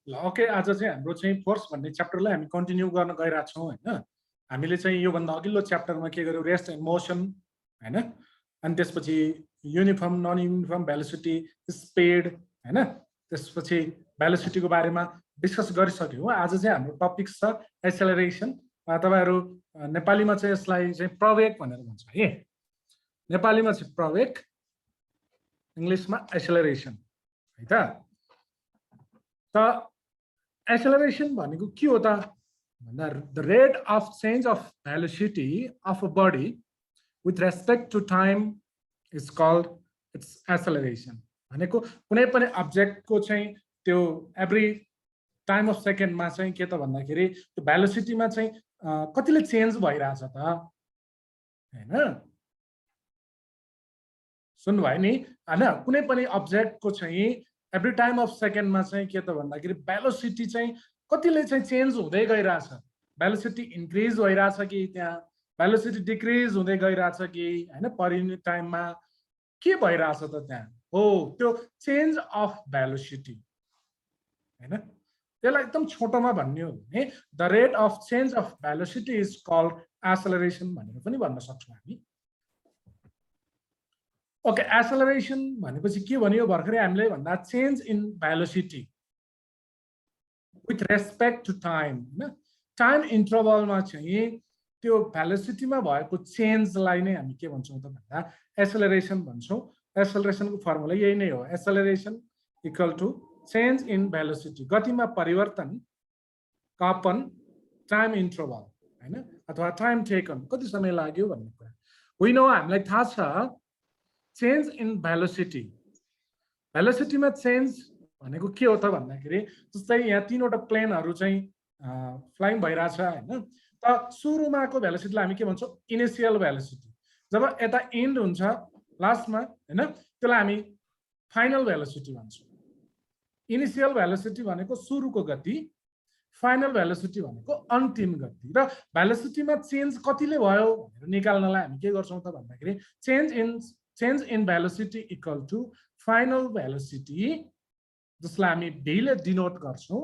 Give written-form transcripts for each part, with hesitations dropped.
ल ओके आज चाहिँ हाम्रो चाहिँ फोर्स भन्ने च्याप्टरलाई हामी कन्टिन्यू गर्न गइरहेको छौँ हैन हामीले चाहिँ यो भन्दा अघिल्लो च्याप्टरमा के गर्यौ रेस्ट एन्ड मोसन हैन अनि त्यसपछि uniform non uniform velocity speed हैन त्यसपछि भेलोसिटीको बारेमा डिस्कस गरिसक्यौँ आज चाहिँ हाम्रो टपिक छ एक्सेलरेसन तपाईहरु नेपालीमा चाहिँ यसलाई चाहिँ प्रवेग भनेर भन्छ है नेपालीमा चाहिँ प्रवेग इंग्लिशमा एक्सेलरेसन है त एक्सेलरेसन भनेको के हो त भन्दा the rate of change of velocity of a body with respect to time is called its acceleration भनेको कुनै पनि अब्जेक्टको चाहिँ त्यो एभ्री टाइम अफ सेकेन्डमा चाहिँ के त भन्दाखेरि त्यो भेलोसिटीमा चाहिँ कतिले चेन्ज भइरहेछ त हैन सुन्नुभयो नि हैन कुनै पनि अब्जेक्टको चाहिँ एभ्री टाइम अफ सेकेन्डमा चाहिँ के त भन्दाखेरि भेलोसिटी चाहिँ कतिले चाहिँ चेन्ज हुँदै गइरहेछ भेलोसिटी इन्क्रिज भइरहेछ कि त्यहाँ भेलोसिटी डिक्रिज हुँदै गइरहेछ कि हैन पर युनिट टाइममा के भइरहेछ त त्यहाँ हो त्यो चेन्ज अफ भेलोसिटी हैन त्यसलाई एकदम छोटोमा भन्ने हो भने the rate of change of velocity is called acceleration भनेर पनि भन्न सक्छौँ हामी ओके एक्सेलरेसन भनेपछि के भन्यो भर्खरै हामीले भन्दा change in velocity with respect to time हैन टाइम इन्टरभलमा चाहिँ त्यो भेलोसिटीमा भएको चेन्जलाई नै हामी के भन्छौँ त भन्दा एक्सेलरेसन भन्छौँ एक्सेलरेसनको फर्मुला यही नै हो acceleration equal to change in velocity गतिमा परिवर्तन अपन टाइम इन्टरभल हैन अथवा टाइम टेकन कति समय लाग्यो भन्ने कुरा होइन हामीलाई थाहा छ चेन्ज इन भेलोसिटी भेलोसिटीमा चेन्ज भनेको के हो त भन्दाखेरि जस्तै यहाँ तीनवटा प्लेनहरु चाहिँ फ्लाइङ भइरहेछ हैन त सुरुमाको भेलोसिटीलाई हामी के भन्छौँ इनिशियल भेलोसिटी जब यता एन्ड हुन्छ लास्टमा हैन त्यसलाई हामी फाइनल भेलोसिटी भन्छौँ इनिशियल भेलोसिटी भनेको सुरुको गति फाइनल भेलोसिटी भनेको अन्तिम गति र भेलोसिटीमा चेन्ज कतिले भयो भनेर निकाल्नलाई हामी के गर्छौँ त भन्दाखेरि change in velocity equal to final velocity जसलाई हामी v ले डिनोट गर्छौँ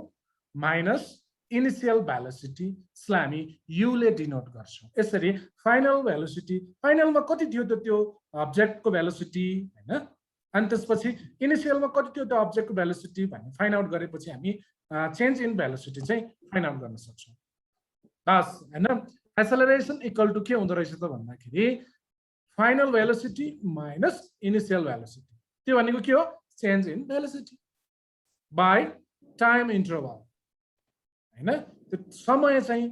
माइनस इनिशियल भेलोसिटी जसलाई हामी u ले डिनोट गर्छौँ यसरी फाइनल भेलोसिटी फाइनलमा कति थियो त त्यो अब्जेक्टको भेलोसिटी हैन अनि त्यसपछि इनिशियलमा कति थियो त्यो अब्जेक्टको भेलोसिटी भन्ने फाइन्ड आउट गरेपछि हामी चेन्ज इन भेलोसिटी चाहिँ फाइन्ड आउट गर्न सक्छौँ बस हैन एक्सेलरेसन इक्वल टु के हुँदो रहेछ त भन्दाखेरि final velocity minus initial velocity त्यो भनेको के हो change in velocity by time interval हैन त्यो समय चाहिँ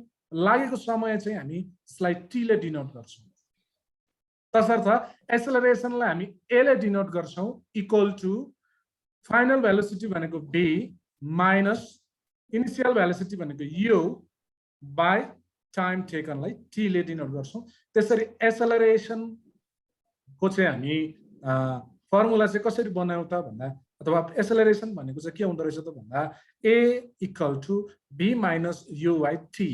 लागेको समय चाहिँ हामी यसलाई t ले डिनोट गर्छौँ तसर्थ एक्सेलरेसनलाई हामी a ले डिनोट गर्छौँ इक्वल टु फाइनल भेलोसिटी भनेको v माइनस इनिशियल भेलोसिटी भनेको u बाइ टाइम टेकनलाई t ले डिनोट गर्छौँ त्यसरी एक्सेलरेसन को चाहिँ हामी फर्मुला चाहिँ कसरी बनायौँ त भन्दा अथवा एक्सेलरेसन भनेको चाहिँ के हुँदो रहेछ त भन्दा a equal to v minus u by t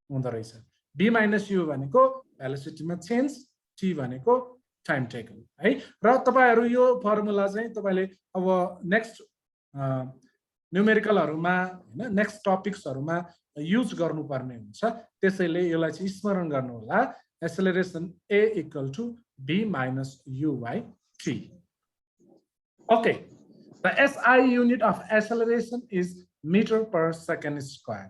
हुँदो रहेछ v माइनस u भनेको भेलोसिटीमा चेन्ज t भनेको टाइम टेकन है र तपाईहरु यो फर्मुला चाहिँ तपाईले अब नेक्स्ट न्यूमेरिकलहरुमा हैन नेक्स्ट टपिक्सहरुमा युज गर्नुपर्ने हुन्छ त्यसैले यसलाई चाहिँ स्मरण गर्नु होला acceleration a equal to v minus u by t okay the SI unit of acceleration is meter per second square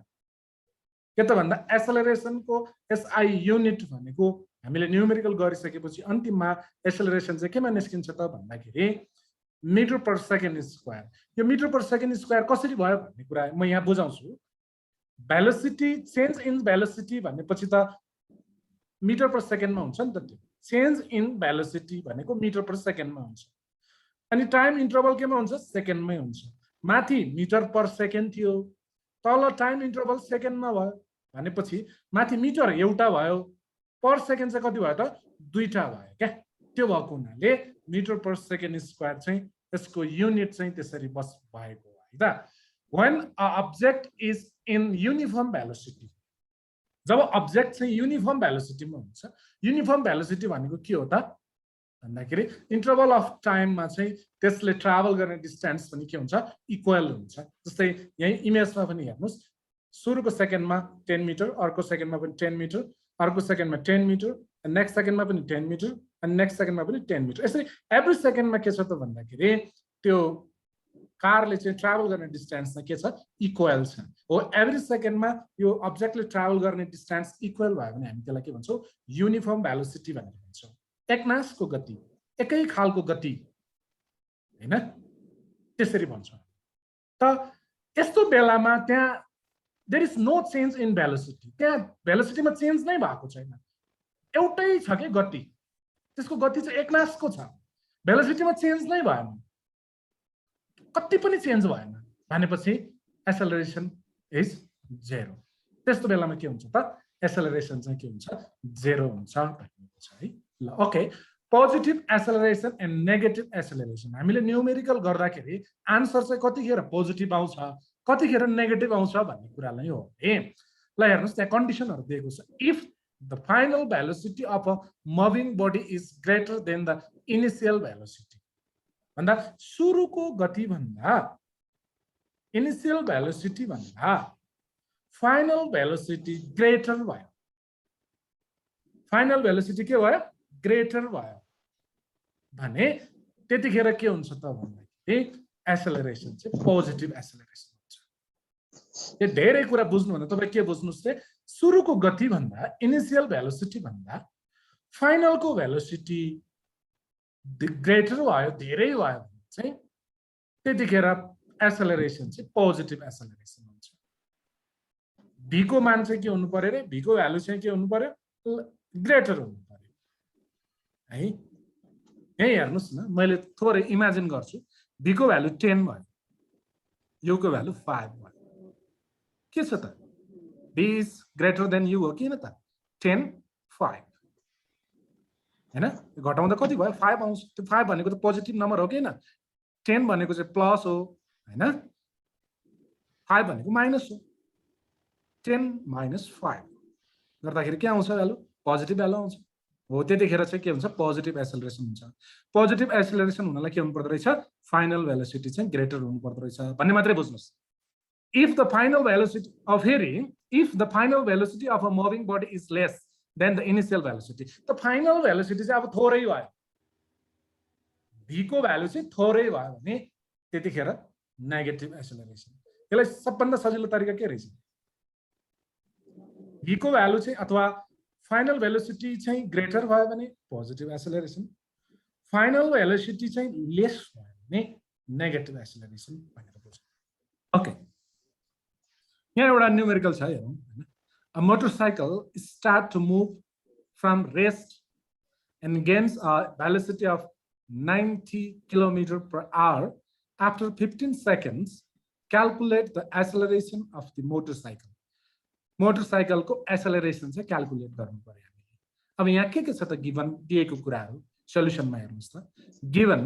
के त भन्दा एक्सेलरेसन को SI युनिट भनेको हामीले न्यूमेरिकल गरिसकेपछि अन्तिममा एक्सेलरेसन चाहिँ केमा निस्किन्छ त भन्दाखेरि मिटर पर सेकेन्ड स्क्वायर यो मिटर पर सेकेन्ड स्क्वायर कसरी भयो भन्ने कुरा म यहाँ बुझाउँछु भेलोसिटी चेन्ज इन भेलोसिटी भनेपछि त मिटर पर सेकेन्डमा हुन्छ नि त त्यो चेन्ज इन भेलोसिटी भनेको मिटर पर सेकेन्डमा हुन्छ अनि टाइम इन्टरभल केमा हुन्छ सेकेन्डमै हुन्छ माथि मिटर पर सेकेन्ड थियो तल टाइम इन्टरभल सेकेन्डमा भयो भनेपछि माथि मिटर एउटा भयो पर सेकेन्ड चाहिँ कति भयो त दुईटा भयो क्या त्यो भएको हुनाले मिटर पर सेकेन्ड स्क्वायर चाहिँ यसको युनिट चाहिँ त्यसरी बस भएको है त when a object is in uniform velocity जब अब्जेक्ट चाहिँ युनिफर्म भेलोसिटीमा हुन्छ युनिफर्म भेलोसिटी भनेको के हो त भन्दाखेरि इन्टरभल अफ टाइममा चाहिँ त्यसले ट्राभल गर्ने डिस्टेन्स पनि के हुन्छ इक्वल हुन्छ जस्तै यही इमेजमा पनि हेर्नुस् सुरुको सेकेन्डमा 10 मिटर अर्को सेकेन्डमा पनि 10 मिटर अर्को सेकेन्डमा 10 मिटर नेक्स्ट सेकेन्डमा पनि 10 मिटर अनि नेक्स्ट सेकेन्डमा पनि 10 मिटर यसरी एभ्री सेकेन्डमा के छ त भन्दाखेरि त्यो कारले चाहिँ ट्राभल गर्ने डिस्टेन्समा के छ इक्वल छ हो एभ्री सेकेन्डमा यो अब्जेक्टले ट्राभल गर्ने डिस्टेन्स इक्वल भयो भने हामी त्यसलाई के भन्छौँ युनिफर्म भेलोसिटी भनेर भन्छौँ एकनासको गति एकै खालको गति हैन त्यसरी भन्छौँ त यस्तो बेलामा त्यहाँ there is no change in velocity त्यहाँ भेलोसिटीमा चेन्ज नै भएको छैन एउटै छ के गति त्यसको गति चाहिँ एकनासको छ भेलोसिटीमा चेन्ज नै भएन कति पनि चेन्ज भएन भनेपछि एक्सेलरेसन इज 0 त्यस्तो बेलामा के हुन्छ त एक्सेलरेसन चाहिँ के हुन्छ 0 हुन्छ भनेको छ है ल okay positive acceleration and negative acceleration हामीले न्यूमेरिकल गर्दाखेरि आन्सर चाहिँ कतिखेर पोजिटिभ आउँछ कतिखेर नेगेटिभ आउँछ भन्ने कुरालाई हो है ल हेर्नुस् त्यहाँ कन्डिसनहरु दिएको छ if the final velocity of a moving body is greater than the initial velocity भन्दा सुरुको गति भन्दा इनिशियल भेलोसिटी भन्दा फाइनल भेलोसिटी ग्रेटर भयो फाइनल भेलोसिटी के भयो ग्रेटर भयो भने त्यतिखेर के हुन्छ त भन्दाखेरि एक्सेलरेसन चाहिँ पोजिटिभ एक्सेलरेसन हुन्छ यो धेरै कुरा बुझ्नु भने तपाईं के बुझ्नुस् त सुरुको गति भन्दा इनिशियल भेलोसिटी भन्दा फाइनलको भेलोसिटी ग्रेटर भयो धेरै भयो भने चाहिँ त्यतिखेर एक्सेलरेसन चाहिँ पोजिटिभ एक्सेलरेसन हुन्छ v को मान चाहिँ के हुनु पर्यो रे v को भ्यालु चाहिँ के हुनु पर्यो ग्रेटर हुनु पर्यो है यही हेर्नुस् न मैले थोरै इमेजिन गर्छु v को भ्यालु 10 भयो u को भ्यालु 5 भयो के छ त v is greater then u हो किन त 10 5 हैन घटाउँदा कति भयो 5 आउँछ त्यो 5 भनेको त पोजिटिभ नम्बर हो किन 10 भनेको चाहिँ प्लस हो हैन 5 भनेको माइनस हो 10 माइनस 5 गर्दाखेरि के आउँछ भ्यालु पोजिटिभ भ्यालु आउँछ हो त्यतिखेर चाहिँ के हुन्छ पोजिटिभ एक्सेलरेसन हुन्छ पोजिटिभ एक्सेलरेसन हुनलाई के हुनु पर्दो रहेछ फाइनल भेलोसिटी चाहिँ ग्रेटर हुनु पर्दो रहेछ भन्ने मात्रै बुझ्नुस् if the final velocity of velocity of a moving body is less than the initial velocity the final velocity चाहिँ अब थोरै भयो v को भ्यालु चाहिँ थोरै भयो भने त्यतिखेर नेगेटिभ एक्सेलरेसन यसलाई सबभन्दा सजिलो तरिका के रहेछ v को भ्यालु चाहिँ अथवा फाइनल भेलोसिटी चाहिँ ग्रेटर भयो भने पोजिटिभ एक्सेलरेसन फाइनल भेलोसिटी चाहिँ लेस भयो भने नेगेटिभ एक्सेलरेसन भनेर बुझ्नु ओके यहाँ एउटा न्यूमेरिकल छ हेरौँ हैन a motorcycle start to move from rest and gains a velocity of 90 km/h after 15 seconds calculate the acceleration of the motorcycle motorcycle को एक्सेलरेसन चाहिँ क्याल्कुलेट गर्नु पर्यो हामीले अब यहाँ के छ त गिवन दिएको कुराहरु सोलुसनमा हेर्नुस् त गिवन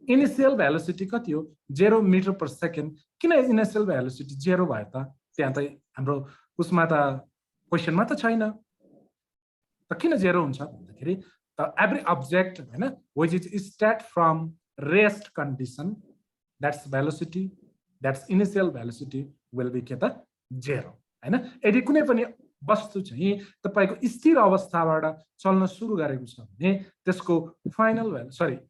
इनिशियल भेलोसिटी कति हो 0 मिटर पर सेकेन्ड किन इनिशियल भेलोसिटी 0 भयो त त्यहाँ त हाम्रो उसमा त क्वेशनमा त छैन त किन 0 हुन्छ भन्दाखेरि त एभ्री अब्जेक्ट हैन which is start from rest condition that's velocity that's initial velocity will be के त 0 हैन यदि कुनै पनि वस्तु चाहिँ तपाईको स्थिर अवस्थाबाट चल्न सुरु गरेको छ भने त्यसको फाइनल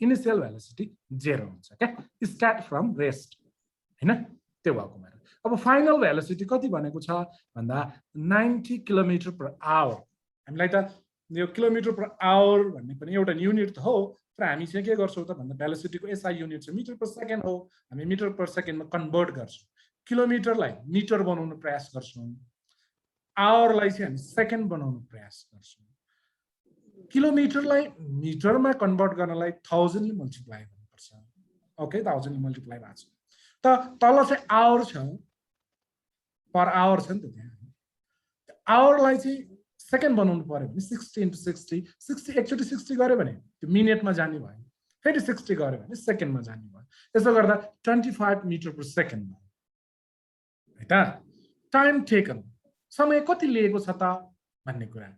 इनिशियल भेलोसिटी 0 हुन्छ के स्टार्ट फ्रम रेस्ट हैन त्यो भएको मात्र अब फाइनल भेलोसिटी कति भनेको छ भन्दा 90 km/h हामीलाई त यो km/h भन्ने पनि एउटा युनिट त हो तर हामी चाहिँ के गर्छौं त भन्दा भेलोसिटीको एसआई युनिट चाहिँ मिटर पर सेकेन्ड हो हामी मिटर पर सेकेन्डमा कन्भर्ट गर्छौं किलोमिटरलाई मिटर बनाउन प्रयास गर्छौं आवरलाई चाहिँ हामी सेकेन्ड बनाउन प्रयास गर्छौं किलोमिटरलाई मिटरमा कन्भर्ट गर्नलाई 1000 ले मल्टिप्लाई गर्नुपर्छ ओके 1000 ले मल्टिप्लाई भएको छ त तल चाहिँ आवर छ पर आवर छ नि त त्यहाँ आवरलाई चाहिँ सेकेन्ड बनाउनु पर्यो भने 60 into 60 60 एकचोटी 60 गर्यो भने त्यो मिनेटमा जाने भयो फेरि 60 गर्यो भने सेकेन्डमा जाने भयो त्यसो गर्दा 25 मिटर पर सेकेन्ड भयो है त टाइम टेकन समय कति लिएको छ त भन्ने कुरा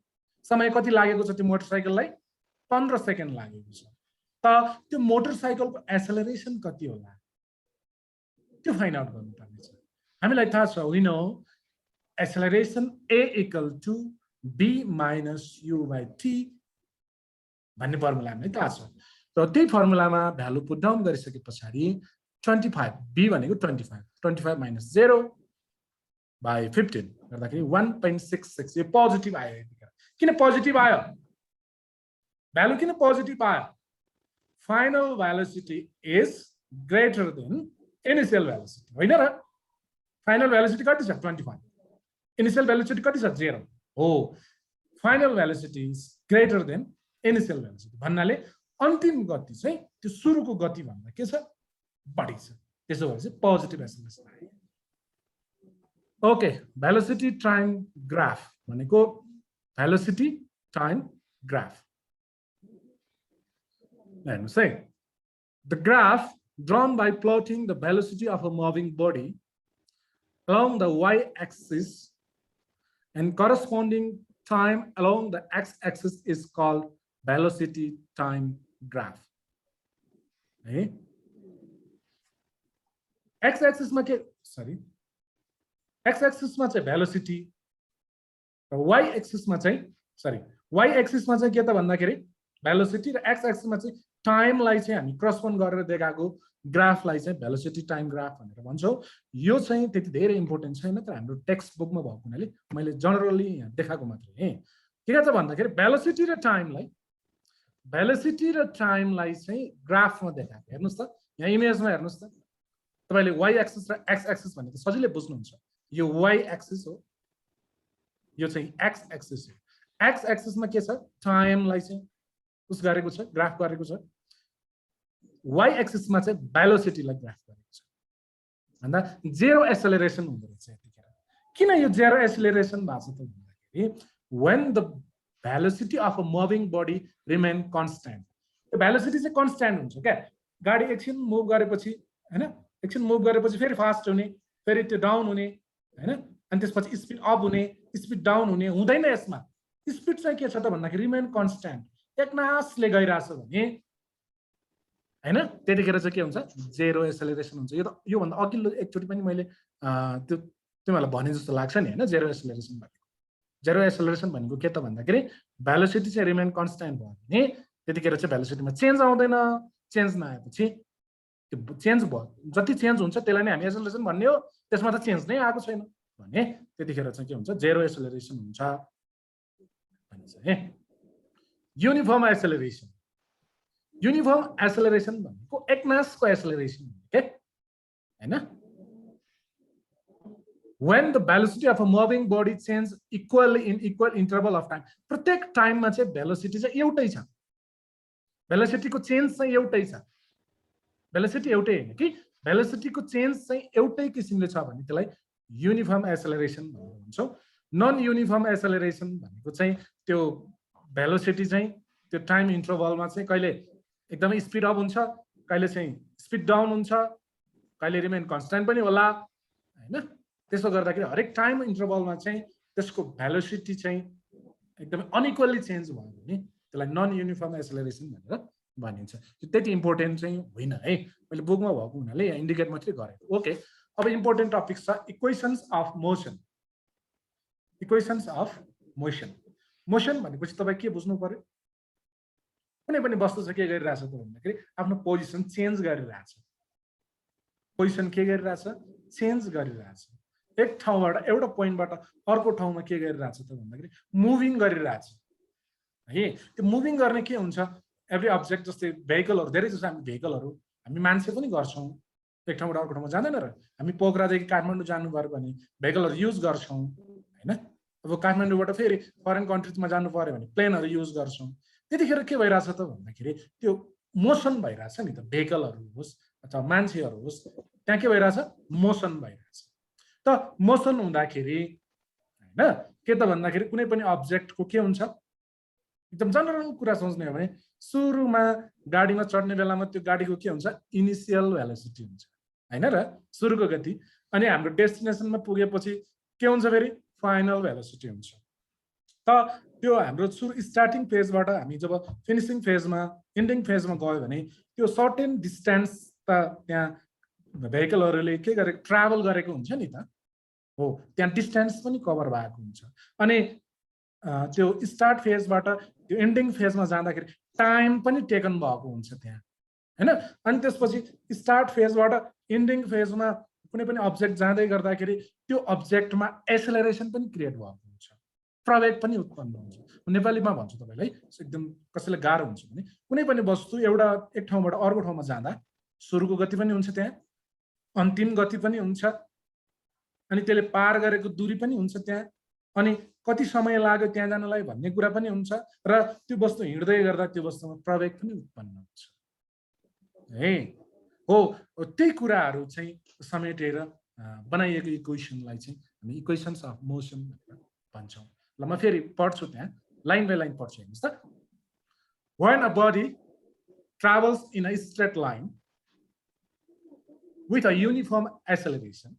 समय कति लागेको छ त्यो मोटरसाइकललाई 15 सेकेन्ड लागेको छ त त्यो मोटरसाइकलको एक्सेलरेसन कति होला त्यो फाइन्ड आउट गर्नुपर्ने छ हामीलाई थाहा छ we know acceleration a equal to b minus u by t भन्ने फर्मुला हामीलाई थाहा छ र त्यही फर्मुलामा भ्यालु पुट डाउन गरिसके पछाडी 25 b भनेको 25 minus 0 by 15 गर्दाखेरि 1.66 यो पोजिटिभ आयो यतिखेर किन पोजिटिभ आयो भ्यालु किन पोजिटिभ आयो final velocity is greater then initial velocity होइन र फाइनल भेलोसिटी कति छ 25 इनिशियल भेलोसिटी कति छ 0 हो final velocity is greater then initial velocity भन्नाले अन्तिम गति चाहिँ त्यो सुरुको गति भन्दा के छ बढी छ त्यसो भए चाहिँ पोजिटिभ एक्सेलरेसन आयो ओके भेलोसिटी टाइम ग्राफ भनेको भेलोसिटी टाइम ग्राफ हेर्नुस् है the graph drawn by plotting the velocity of a moving body along the y-axis and corresponding time along the x-axis is called velocity time graph. Hey? X-axis ma ke sorry x-axis ma chai velocity र y-axis ma chai sorry y-axis ma chai ke ta भन्दाखेरि velocity र x-axis ma chai time लाई चाहिँ हामी करस्पोन्ड गरेर देखाएको ग्राफलाई चाहिँ velocity time graph भनेर भन्छौं यो चाहिँ त्यति धेरै इम्पोर्टेन्ट छैन तर हाम्रो टेक्स्ट बुकमा भएको हुनाले मैले जनरली यहाँ देखाएको मात्रै हे के छ भन्दाखेरि भेलोसिटी र टाइमलाई चाहिँ ग्राफमा देखाएको हेर्नुस् त यहाँ इमेजमा हेर्नुस् त तपाईले y एक्सिस र x एक्सिस भनेको सजिलै बुझ्नुहुन्छ यो y एक्सिस हो यो चाहिँ x एक्सिस हो x एक्सिसमा के छ टाइमलाई चाहिँ उस गरेको छ ग्राफ गरेको छ y एक्सिस मा चाहिँ भेलोसिटीलाई ग्राफ गरेको छ भन्दा जेरो एक्सेलरेसन हुँदो रहेछ यतिखेर किन यो जेरो एक्सेलरेसन भएको छ त भन्दाखेरि when the velocity of a moving body remain constant the velocity चाहिँ constant हुन्छ क्या गाडी एकछिन मुभ गरेपछि हैन एकछिन मुभ गरेपछि फेरि फास्ट हुने फेरि त्यो डाउन हुने हैन अनि त्यसपछि स्पिड अप हुने स्पिड डाउन हुने हुँदैन यसमा स्पिड चाहिँ के छ त भन्दाखेरि रिमेन कन्स्ट्यान्ट एकनासले गइराछ भने हैन त्यतिखेर चाहिँ के हुन्छ जेरो एक्सेलरेसन हुन्छ यो भन्दा अघिल्लो एकचोटी पनि मैले त्यो तिमीलाई भने जस्तो लाग्छ नि हैन जेरो एक्सेलरेसन भनेको जेरो एक्सेलरेसन भनेको के त भन्दाखेरि भेलोसिटी चाहिँ रिमेन कन्स्ट्यान्ट भयो भने त्यतिखेर चाहिँ भेलोसिटीमा चेन्ज आउँदैन चेन्ज नआएपछि त्यो चेन्ज भयो जति चेन्ज हुन्छ त्यसलाई नै हामी एक्सेलरेसन भन्ने हो त्यसमा त चेन्ज नै आएको छैन भने त्यतिखेर चाहिँ के हुन्छ जेरो एक्सेलरेसन हुन्छ भन्छ है युनिफर्म एक्सेलरेसन भनेको एकनासको एक्सेलरेसन के हैन when the velocity of a moving body change equally in equal interval of time प्रत्येक टाइममा चाहिँ भेलोसिटी चाहिँ एउटै छ भेलोसिटीको चेन्ज चाहिँ एउटै छ भेलोसिटी एउटै हैन कि भेलोसिटीको चेन्ज चाहिँ एउटै किसिमले छ भने त्यसलाई युनिफर्म एक्सेलरेसन भनेर भन्छौं नन युनिफर्म एक्सेलरेसन भनेको चाहिँ त्यो भेलोसिटी चाहिँ त्यो टाइम इन्टरभलमा चाहिँ कहिले एकदमै स्पिड अप हुन्छ कहिले चाहिँ स्पिड डाउन हुन्छ कहिले रिमेन कन्स्ट्यान्ट पनि होला हैन त्यसो गर्दाखेरि हरेक टाइम इन्टरभलमा चाहिँ त्यसको भेलोसिटी चाहिँ एकदमै अनइक्वली चेन्ज भयो भने त्यसलाई नन युनिफर्म एक्सेलरेसन भनेर भनिन्छ त्यो त्यति इम्पोर्टेन्ट चाहिँ होइन है मैले बुकमा भएको हुनाले यहाँ इन्डिकेट मात्रै गरेको ओके अब इम्पोर्टेन्ट टपिक छ इक्वेशन्स अफ मोसन मोसन भनेपछि तपाई के बुझ्नु पर्यो कुनै पनि वस्तु चाहिँ के गरिरहेछ त भन्दाखेरि आफ्नो पोजिसन चेन्ज गरिरहेछ पोजिसन के गरिरहेछ चेन्ज गरिरहेछ एक ठाउँबाट एउटा पोइन्टबाट अर्को ठाउँमा के गरिरहेछ त भन्दाखेरि मुभिङ गरिरहेछ है त्यो मुभिङ गर्ने के हुन्छ एभ्री अब्जेक्ट जस्तै भेहिकलहरु धेरै जसो हामी भेहिकलहरु हामी मान्छे पनि गर्छौं एक ठाउँबाट अर्को ठाउँमा जाँदैन र हामी पोखरादेखि काठमाडौँ जानु पर्यो भने भेहिकलहरु युज गर्छौं हैन अब काठमाडौँबाट फेरि फरेन कन्ट्रीजमा जानु पर्यो भने प्लेनहरु युज गर्छौं त्यतिखेर के भइराछ त भन्दाखेरि त्यो मोसन भइराछ नि त भेहिकलहरु होस् अथवा मान्छेहरु होस् त्यहाँ के भइराछ मोसन भइराछ त मोसन हुँदाखेरि हैन के त भन्दाखेरि कुनै पनि अब्जेक्टको के हुन्छ एकदम जनरल कुरा सोच्ने हो भने सुरुमा गाडीमा चढ्ने बेलामा त्यो गाडीको के हुन्छ इनिशियल भेलोसिटी हुन्छ हैन र सुरुको गति अनि हाम्रो डेस्टिनेसनमा पुगेपछि के हुन्छ फेरि फाइनल भेलोसिटी हुन्छ त्यो हाम्रो सुरु स्टार्टिङ फेजबाट हामी जब फिनिसिङ फेजमा एन्डिङ फेजमा गयो भने त्यो सर्टेन डिस्टेन्स त त्यहाँ भेहिकलहरूले के गरेको ट्राभल गरेको हुन्छ नि त हो त्यहाँ डिस्टेन्स पनि कभर भएको हुन्छ अनि त्यो स्टार्ट फेजबाट त्यो एन्डिङ फेजमा जाँदाखेरि टाइम पनि टेकन भएको हुन्छ त्यहाँ हैन अनि त्यसपछि स्टार्ट फेजबाट एन्डिङ फेजमा कुनै पनि अब्जेक्ट जाँदै गर्दाखेरि त्यो अब्जेक्टमा एक्सेलरेसन पनि क्रिएट भएको हुन्छ प्रवेग पनि उत्पन्न हुन्छ नेपालीमा भन्छु तपाईलाई एकदम कसैले गाह्रो हुन्छ भने कुनै पनि वस्तु एउटा एक ठाउँबाट अर्को ठाउँमा जाँदा सुरुको गति पनि हुन्छ त्यहाँ अन्तिम गति पनि हुन्छ अनि त्यसले पार गरेको दूरी पनि हुन्छ त्यहाँ अनि कति समय लाग्यो त्यहाँ जानलाई भन्ने कुरा पनि हुन्छ र त्यो वस्तु हिँड्दै गर्दा त्यो वस्तुमा प्रवेग पनि उत्पन्न हुन्छ है हो त्यही कुराहरू चाहिँ समेटेर बनाइएको इक्वेसनलाई चाहिँ हामी इक्वेसन्स अफ मोसन भनेर भन्छौँ ल म फेरि पढ्छु त्यहाँ लाइन बाइ लाइन पढ्छु हेर्नुहोस् त when a body travels in a straight line with a uniform acceleration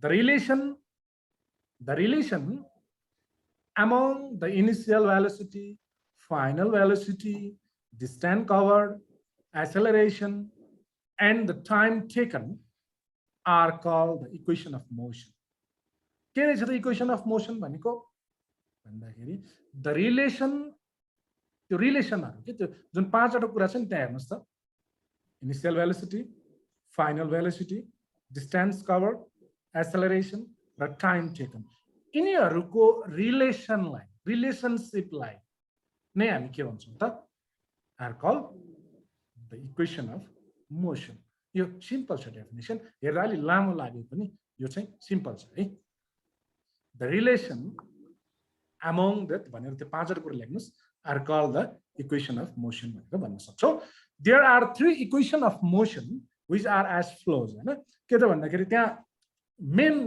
the relation among the initial velocity final velocity distance covered acceleration and the time taken are called the equation of motion के रहेछ त equation of motion भनेको भन्दाखेरि the relation त्यो रिलेसनहरु के त्यो जुन पाँचवटा कुरा छ नि त्यहाँ हेर्नुस् त initial velocity final velocity distance covered acceleration र टाइम टेकन यिनीहरुको रिलेसनलाई रिलेशनशिपलाई नै हामी के भन्छौं त are call the equation of motion यो सिम्पल छ डेफिनेसन हेर्दा अलि लामो लाग्यो पनि यो चाहिँ सिम्पल छ है the relation among that भनेर त्यो पाँचवटा कुरा लेख्नुस् are called the equation of motion भनेर भन्न सक्छौ there are three equation of motion which are as follows हैन के त भन्दाखेरि त्यहाँ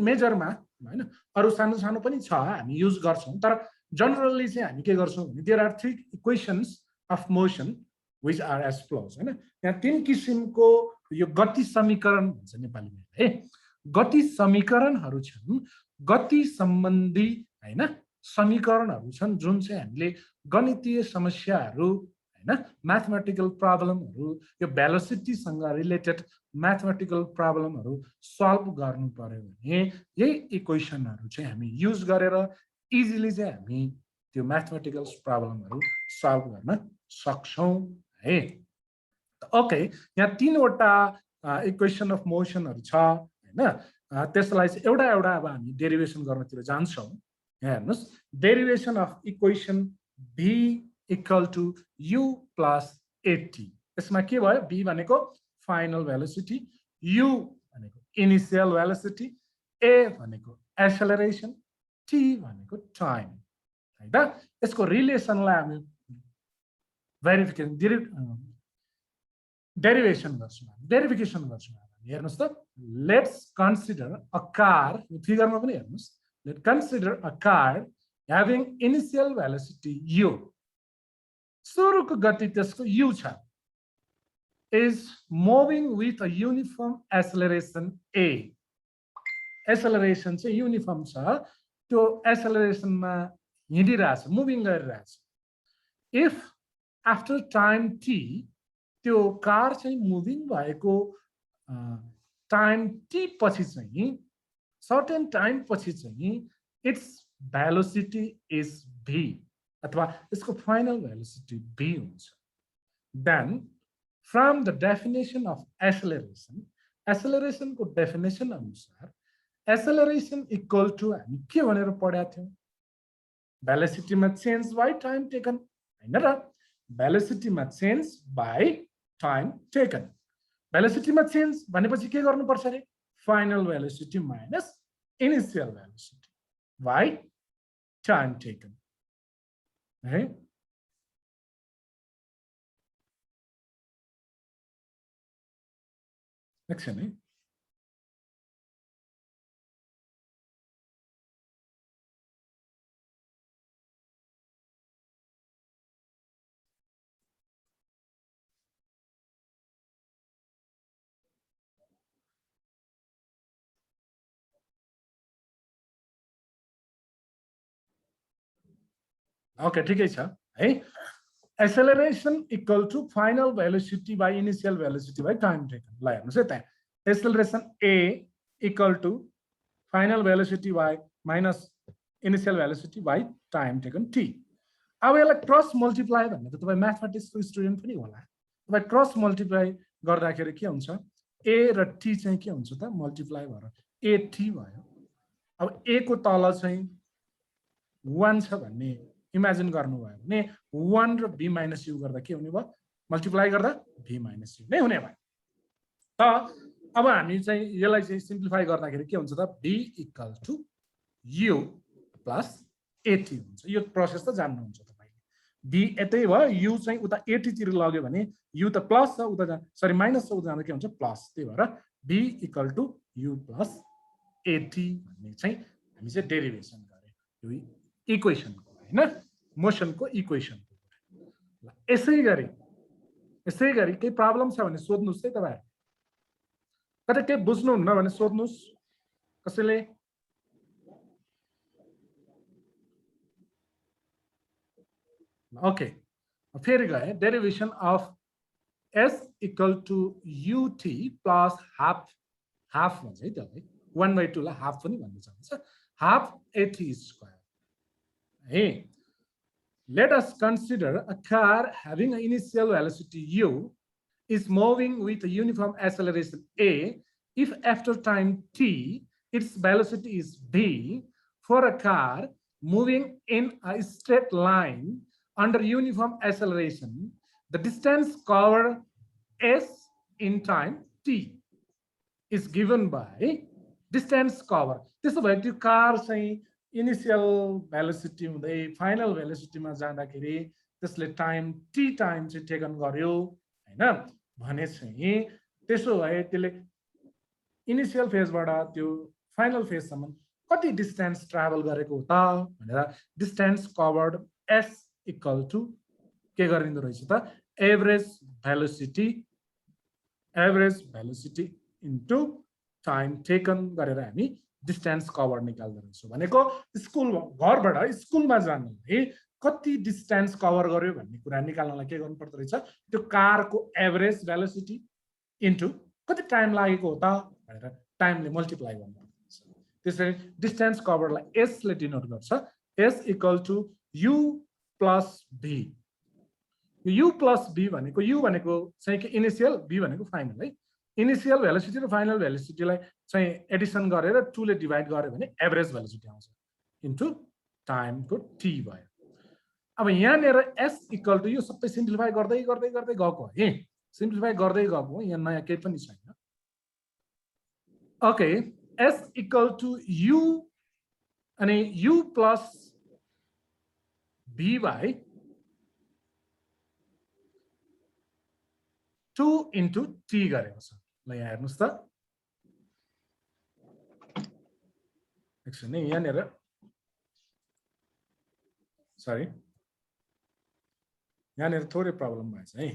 मेजरमा हैन अरु सानो सानो पनि छ हामी युज गर्छौं तर जनरली चाहिँ हामी के गर्छौं भने there are three equations of motion which are as follows हैन त्यहाँ तीन किसिमको यो गति समीकरण भन्छ नेपालीमा है गति समीकरणहरु छन् गति सम्बन्धी हैन समीकरणहरु छन् जुन चाहिँ हामीले गणितीय समस्याहरु हैन म्याथमेटिकल प्रब्लमहरु यो भेलोसिटी सँग रिलेटेड म्याथमेटिकल प्रब्लमहरु सल्भ गर्नु पर्यो भने यही इक्वेसनहरु चाहिँ हामी युज गरेर इजिली चाहिँ हामी त्यो म्याथमेटिकल प्रब्लमहरु सल्भ गर्न सक्छौं है ओके यहाँ तीनवटा इक्वेसन अफ मोसनहरु छ हैन त्यसलाई चाहिँ एउटा एउटा अब हामी डेरिभेसन गर्नतिर जान्छौं यहाँ हेर्नुस् derivation of equation b equal to u plus 80 यसमा के भयो b भनेको फाइनल भेलोसिटी u भनेको इनिशियल भेलोसिटी a भनेको एक्सेलरेसन t भनेको टाइम है त यसको रिलेसनलाई हामी डेरिभेसन गर्छौं हेर्नुस् त लेट्स कन्सिडर अ कार फिगरमा पनि हेर्नुस् let's consider a car having initial velocity u सुरुको गति त्यसको u छ is moving with a uniform acceleration a acceleration चाहिँ युनिफर्म छ त्यो एक्सेलरेसनमा हिँडिरहेछ मुभिङ गरिरहेछ इफ आफ्टर टाइम t त्यो कार चाहिँ मुभिङ भएको टाइम t पछि चाहिँ सर्टेन टाइम पछि चाहिँ इट्स भेलोसिटी इज v अथवा यसको फाइनल भेलोसिटी v हुन्छ then from the definition of acceleration को डेफिनेसन अनुसार एक्सेलरेसन इक्वल टु हामी के भनेर पढाएको थियौं भेलोसिटीमा चेन्ज बाइ टाइम टेकन हैन र भेलोसिटीमा चेन्ज बाइ टाइम टेकन भेलोसिटीमा चेन्ज भनेपछि के गर्नुपर्छ रे final velocity minus initial velocity by time taken है एकछिन है ओके ठिकै छ है acceleration equal to final velocity by initial velocity by time taken ल हेर्नुस् है त्यहाँ acceleration a equal to final velocity by minus initial velocity by time taken t अब यसलाई क्रस मल्टिप्लाई भन्ने त तपाईँ म्याथमेटिक्सको स्टुडेन्ट पनि होला तपाईँ क्रस मल्टिप्लाई गर्दाखेरि के हुन्छ a र t चाहिँ के हुन्छ त मल्टिप्लाई भएर at भयो अब a को तल चाहिँ 1 छ भन्ने इमेजिन गर्नुभयो भने 1 र b माइनस यु गर्दा के हुने भयो मल्टिप्लाई गर्दा b माइनस यु नै हुने भयो त अब हामी चाहिँ यसलाई चाहिँ सिम्प्लिफाई गर्दाखेरि के हुन्छ त b equal to u plus at हुन्छ यो प्रोसेस त जान्नुहुन्छ तपाईले b यतै भयो u चाहिँ उता at तिर लग्यो भने u त प्लस छ उता सरी माइनस छ उता जाँदा के हुन्छ प्लस त्यही भएर b equal to u plus at भन्ने चाहिँ हामी चाहिँ डेरिभेसन गर्यौं यो इक्वेसनको हैन मोसनको इक्वेसनको यसै गरी केही प्रब्लम छ भने सोध्नुस् है तपाईहरु कतै के बुझ्नुहुन्न भने सोध्नुस् कसैले ओके फेरि गए derivation of s equal to ut plus half भन्छ है त्यसलाई 1/2 लाई हाफ पनि भन्न सकिन्छ half at square Hey, let us consider a car having an initial velocity u is moving with a uniform acceleration a if after time t its velocity is v for a car moving in a straight line under uniform acceleration the distance covered s in time t is given by distance cover त्यसो भए त्यो car चाहिँ initial velocity हुँदै final भेलोसिटीमा जाँदाखेरि त्यसले time T time चाहिँ taken गर्यो हैन भने चाहिँ त्यसो भए त्यसले इनिशियल फेजबाट त्यो फाइनल फेजसम्म कति डिस्टेन्स ट्राभल गरेको हो त भनेर distance covered s equal to के गरिन्दो रहेछ त average velocity into time taken गरेर हामी डिस्टेन्स कभर निकाल्दो रहेछौँ भनेको स्कुल घरबाट स्कुलमा जानुलाई कति डिस्टेन्स कभर गर्यो भन्ने कुरा निकाल्नलाई के गर्नु पर्दो रहेछ त्यो कारको एभरेज भेलोसिटी इन्टु कति टाइम लागेको हो त भनेर टाइमले मल्टिप्लाई गर्नु पर्दो रहेछ त्यसरी डिस्टेन्स कभरलाई s ले डिनोट गर्छ s equal to u plus v u plus v भनेको u भनेको चाहिँ के इनिशियल v भनेको फाइनल है इनिशियल भेलोसिटी र फाइनल भेलोसिटीलाई चाहिँ एडिसन गरेर 2 ले डिवाइड गर्यो भने एभरेज भेलोसिटी आउँछ इन्टु टाइमको t भयो अब यहाँनिर s इक्वल टु यो सबै सिम्प्लिफाई गर्दै गएको है सिम्प्लिफाई गर्दै गएको यहाँ नयाँ केही पनि छैन okay s equal to u अनि u plus v by 2 into t गरेको छ ल यहाँ हेर्नुस् त एकछिन है यहाँनिर सरी यहाँनिर थोरै प्रब्लम भएछ है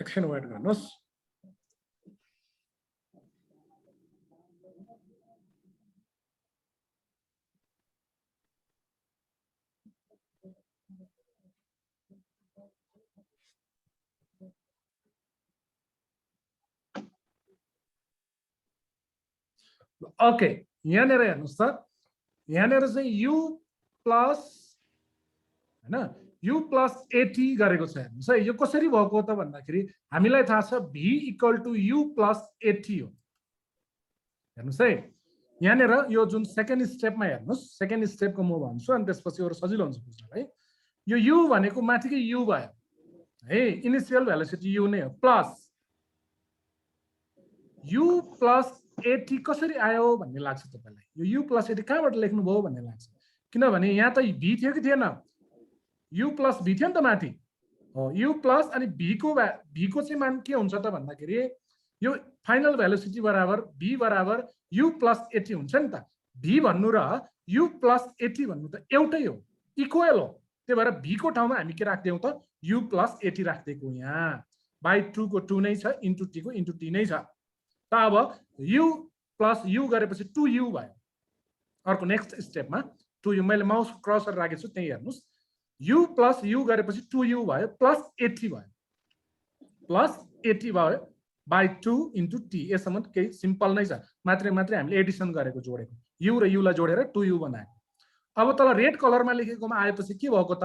एकछिन वेट गर्नुहोस्। ओके, यहाँनिर हेर्नुहोस् त, यहाँनिर चाहिँ u प्लस हैन u प्लस 80 गरेको छ। हेर्नुहोस् है, यो कसरी भएको त भन्दाखेरि हामीलाई थाहा छ v equal to u plus 80 हो। हेर्नुहोस् है, यहाँनिर यो जुन सेकेन्ड स्टेपमा हेर्नुहोस्, सेकेन्ड स्टेपको म भन्छु अनि त्यसपछि अरु सजिलो हुन्छ बुझ्नलाई। यो u भनेको माथिकै u भयो है, इनिशियल भेलोसिटी u नै हो, प्लस u प्लस 80 कसरी आयो भन्ने लाग्छ तपाईलाई? यो u प्लस 80 कहाँबाट लेख्नु भयो भन्ने लाग्छ, किनभने यहाँ त v थियो कि थिएन? u प्लस v थियो नि त माथि हो। u प्लस अनि v को चाहिँ मान के हुन्छ त भन्दाखेरि यो फाइनल भेलोसिटी बराबर v बराबर u प्लस 80 हुन्छ नि त। v भन्नु र u प्लस 80 भन्नु त एउटै हो, इक्वल हो। त्यही भएर v को ठाउँमा हामी के राख्दियौं त, u प्लस 80 राख्दिएको। यहाँ बाइ 2 को 2 नै छ, इन्टु t को इन्टु t नै छ। त अब u प्लस u गरेपछि 2u भयो। अर्को नेक्स्ट स्टेपमा 2u, मैले माउस क्रसर राखेको छु त्यही हेर्नुस्, u प्लस u गरेपछि 2u भयो, प्लस 80 भयो, प्लस 80 भयो बाइ 2 इन्टु t। यसम्म केही सिम्पल नै छ, मात्रै हामीले एडिसन गरेको, जोडेको, u र u लाई जोडेर 2u बनाएको। अब तल रेड कलरमा लेखेकोमा आएपछि के भएको त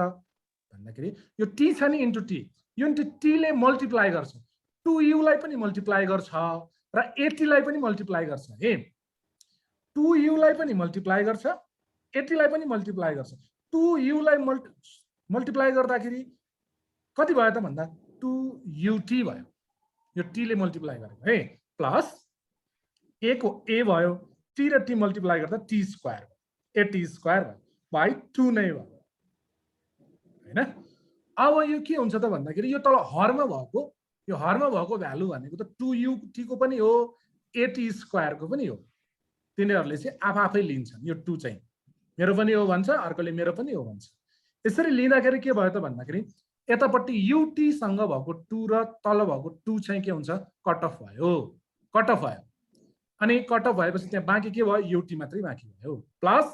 भन्दाखेरि यो t छ नि इन्टु t, यो t ले मल्टिप्लाई गर्छ, 2u लाई पनि मल्टिप्लाई गर्छ र 80 लाई पनि मल्टिप्लाई गर्छ है। 2u लाई पनि मल्टिप्लाई गर्छ, 80 लाई पनि मल्टिप्लाई गर्छ। 2u लाई मल्टिप्लाई गर्दाखेरि कति भयो त भन्दा 2ut भयो, यो t ले मल्टिप्लाई गरेको है, प्लस a को a भयो, t र t मल्टिप्लाई गर्दा t स्क्वायर, 80 स्क्वायर भयो, बाइ 2 नै भयो हैन। अब यो के हुन्छ त भन्दाखेरि यो तल हरमा भएको, यो हरमा भएको भ्यालु भनेको त 2ut को पनि हो, 80 स्क्वायर को पनि हो। तिनीहरूले चाहिँ आफै लिन्छन्, यो 2 चाहिँ मेरो पनि हो भन्छ, अर्कोले मेरो पनि हो भन्छ। यसरी लिँदाखेरि के भयो त भन्दाखेरि यतापट्टि ut सँग भएको 2 र तल भएको 2 चाहिँ के हुन्छ, कट अफ भयो, कट अफ भयो। अनि कट अफ भएपछि त्यहाँ बाँकी के भयो, ut मात्रै बाँकी भयो, प्लस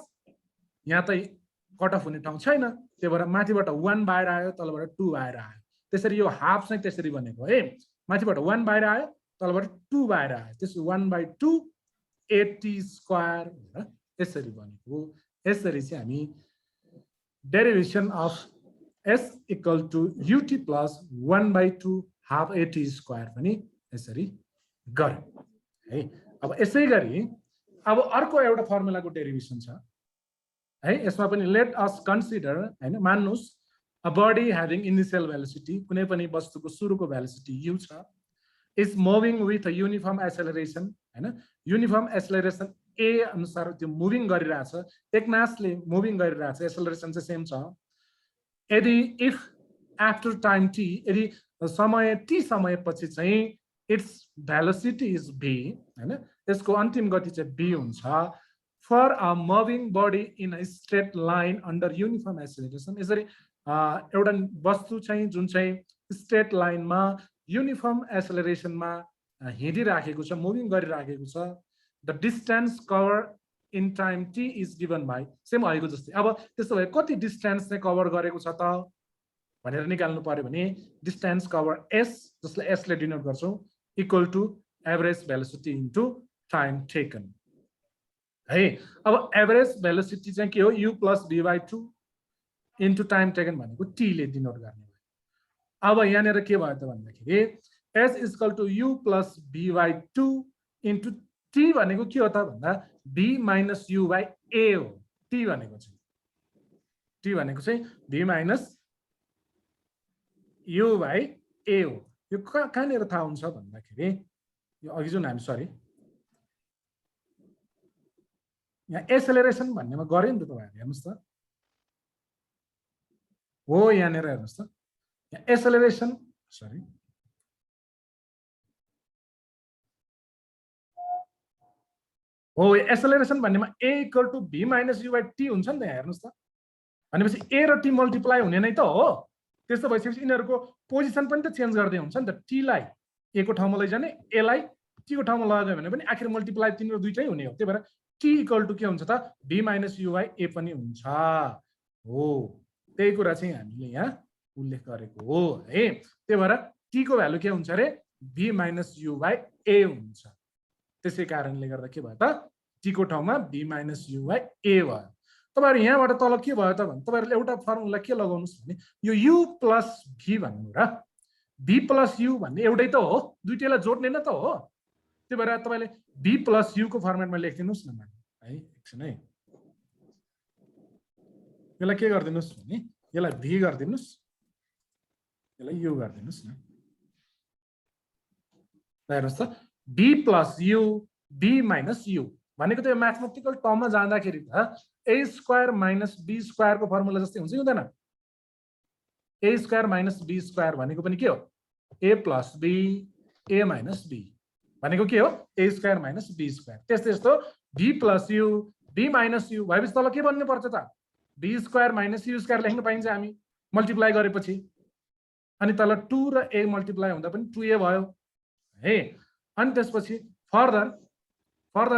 यहाँ त कट अफ हुने ठाउँ छैन, त्यही भएर माथिबाट 1 बाहिर आयो, तलबाट 2 बाहिर आयो। त्यसरी यो हाफ चाहिँ त्यसरी बनेको है, माथिबाट 1 बाहिर आयो, तलबाट 2 बाहिर आयो, त्यसो 1/2 80 स्क्वायर यसरी बनेको। यसरी चाहिँ हामी derivation of s equal to ut plus 1/2 half 80 square पनि यसरी गर्यो है। अब यसै गरी अब अर्को एउटा फर्मुलाको डेरिभेसन छ है, यसमा पनि लेट अस कन्सिडर हैन, मान्नुस् a body having initial velocity, कुनै पनि वस्तुको सुरुको भेलोसिटी u छ, is moving with a uniform acceleration हैन, युनिफर्म एक्सेलरेसन a अनुसार त्यो मुभिङ गरिरहेछ, एकनासले मुभिङ गरिरहेछ, एक्सेलरेसन चाहिँ सेम छ। यदि इफ आफ्टर टाइम t, यदि समय t समयपछि चाहिँ इट्स भेलोसिटी इज v हैन, यसको अन्तिम गति चाहिँ v हुन्छ, for a moving body in a straight line under uniform acceleration. यसरी एउटा वस्तु चाहिँ जुन चाहिँ स्ट्रेट लाइनमा युनिफर्म एक्सेलरेसनमा हिँडिराखेको छ, मुभिङ गरिराखेको छ, the distance cover in time t is given by, same भएको जस्तै। अब त्यसो भए कति डिस्टेन्स चाहिँ कभर गरेको छ त भनेर निकाल्नु पर्यो भने डिस्टेन्स कभर s, जसलाई s ले डिनोट गर्छौं, equal to average velocity into time taken है। अब एभरेज भेलोसिटी चाहिँ के हो, u plus v/2 into time taken भनेको t ले डिनोट गर्ने भयो। अब यहाँनिर के भयो त भन्दाखेरि s equal to u plus v/2 into t भनेको के हो त भन्दा v minus u by a हो। t भनेको चाहिँ v minus u by a हो। यो कहाँनिर थाहा हुन्छ भन्दाखेरि यो अघि जुन हामी सरी यहाँ एक्सेलरेसन भन्नेमा गरे नि त तपाईहरुले, हेर्नुस् त हो, यहाँनिर हेर्नुस् त, यहाँ एक्सेलरेसन सरी हो, एक्सेलरेसन भन्नेमा a equal to v minus u by t हुन्छ नि त। यहाँ हेर्नुस् त, भनेपछि a र t मल्टिप्लाई हुने नै त हो त्यस्तो भइसकेपछि यिनीहरूको पोजिसन पनि त चेन्ज गर्दै हुन्छ नि त टीलाई ए को ठाउँमा लैजाने एलाई टी को ठाउँमा लगायो भने पनि आखिर मल्टिप्लाई तिनीहरू दुईटै हुने हो त्यही भएर टी इक्वल टु के हुन्छ त b माइनस यु बाई ए पनि हुन्छ हो त्यही कुरा चाहिँ हामीले यहाँ उल्लेख गरेको हो है त्यही भएर टी को भ्यालु के हुन्छ अरे b माइनस यु बाई ए हुन्छ त्यसै कारणले गर्दा के भयो त टी को ठाउँमा b माइनस यु बाई ए भयो तपाईहरु यहाँबाट तल के भयो त भने तपाईहरुले एउटा फर्मुला के लगाउनुस् भने यो u प्लस v भन्नु र b प्लस u भन्ने एउटै त हो दुईटैलाई जोड्ने न त हो त्यही भएर तपाईले b प्लस u को फर्मेटमा लेखिदिनुस् न है एकछिन है यसलाई के गर्दिनुस् भने यसलाई v गर्दिनुस् यसलाई u गर्दिनुस् न हेर्नुस् त b plus u b minus u भनेको त यो म्याथमेटिकल टर्ममा जाँदाखेरि त a square minus b square को फर्मुला जस्तै हुन्छ हुँदैन a square minus b square भनेको पनि के हो a plus b a minus b भनेको के हो a square minus b square त्यस्तै यस्तो b plus u b minus u भएपछि तल के बन्नु पर्छ त b square minus u square लेख्न पाइन्छ हामी मल्टिप्लाई गरेपछि अनि तल 2 र a मल्टिप्लाई हुँदा पनि 2a भयो है अनि त्यसपछि फर्दर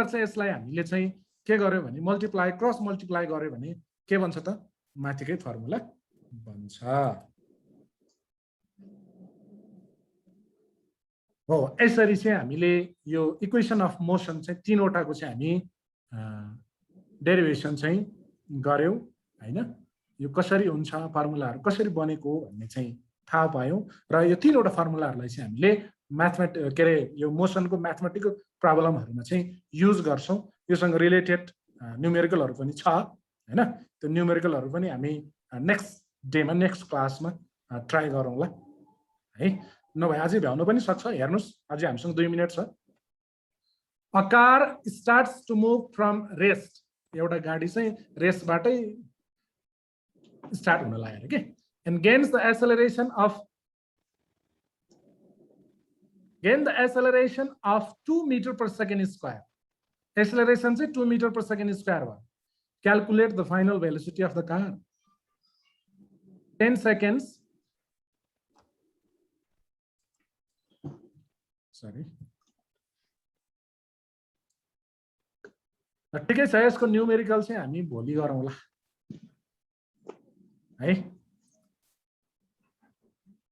चाहिँ यसलाई हामीले चाहिँ के गर्यो भने मल्टिप्लाई क्रस मल्टिप्लाई गर्यो भने के बन्छ त माथिकै फर्मुला बन्छ हो यसरी चाहिँ हामीले यो इक्वेसन अफ मोसन चाहिँ तीनवटाको चाहिँ हामी डेरिभेसन चाहिँ गर्यौं हैन यो कसरी हुन्छ फर्मुलाहरु कसरी बनेको भन्ने चाहिँ थाहा पायौं र यो तीनवटा फर्मुलाहरुलाई चाहिँ हामीले म्याथमेटिक के रे यो मोसनको म्याथमेटिकल प्रब्लमहरुमा चाहिँ युज गर्छौं योसँग रिलेटेड न्यूमेरिकलहरु पनि छ हैन त्यो न्यूमेरिकलहरु पनि हामी नेक्स्ट डेमा नेक्स्ट क्लासमा ट्राई गरौँला है नभए अझै भ्याउन पनि सक्छ हेर्नुस् अझै हामीसँग 2 मिनेट छ a car starts to move from rest एउटा गाडी चाहिँ रेस्टबाटै स्टार्ट हुन लाग्यो के and gains the acceleration of 2 metre per second square acceleration चाहिँ 2 मीटर पर सेकेन्ड स्क्वायर भयो calculate the final velocity of the car 10 seconds sorry ठिकै छ यसको न्यूमेरिकल चाहिँ हामी भोलि गरौँला है